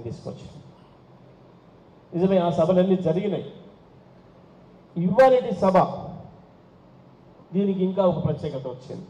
పార్టీని తీసుకొచ్చాం. నిజమే, ఆ సభలన్నీ జరిగినాయి. ఇవాళటి సభ దీనికి ఇంకా ఒక ప్రత్యేకత వచ్చింది.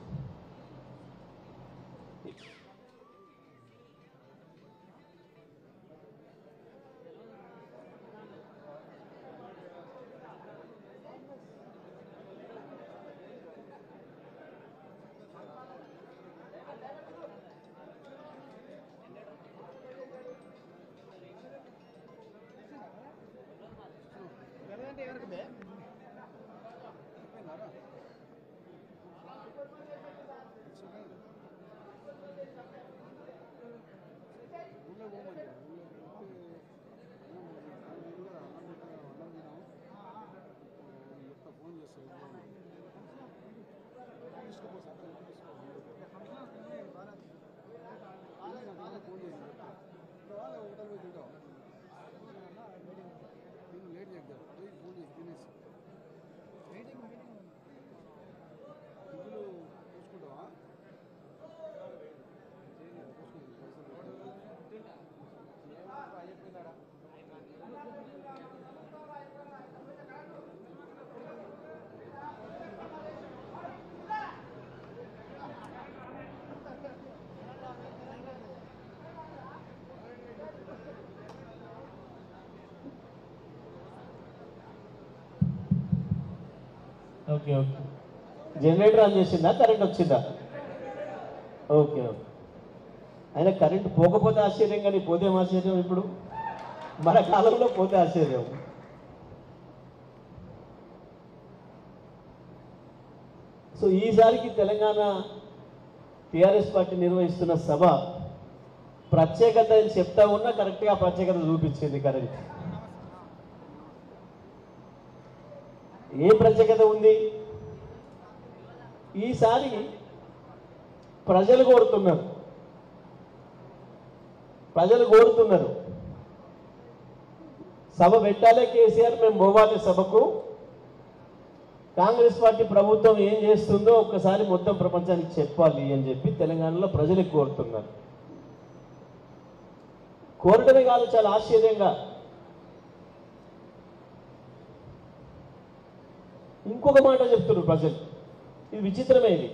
ఓకే ఓకే, జనరేటర్ ఆన్ చేసిందా? కరెంట్ వచ్చిందా? Okay okay. అయినా కరెంట్ పోకపోతే ఆశ్చర్యం, కానీ పోతే ఆశ్చర్యం. ఇప్పుడు మన కాలంలో పోతే ఆశ్చర్యం. సో ఈసారికి తెలంగాణ టీఆర్ఎస్ పార్టీ నిర్వహిస్తున్న సభ ప్రత్యేకత అని చెప్తా ఉన్నా కరెక్ట్గా ప్రత్యేకత చూపించింది కరెంట్. ఏ ప్రత్యేకత ఉంది? ఈసారి ప్రజలు కోరుతున్నారు సభ పెట్టాలే కేసీఆర్, మేము పోవాలి సభకు, కాంగ్రెస్ పార్టీ ప్రభుత్వం ఏం చేస్తుందో ఒక్కసారి మొత్తం ప్రపంచానికి చెప్పాలి అని చెప్పి తెలంగాణలో ప్రజలు కోరుతున్నారు. కోరటమే కాదు, చాలా ఆశ్చర్యంగా ఇంకొక మాట చెప్తున్నారు ప్రజలు. ఇది విచిత్రమే. ఇది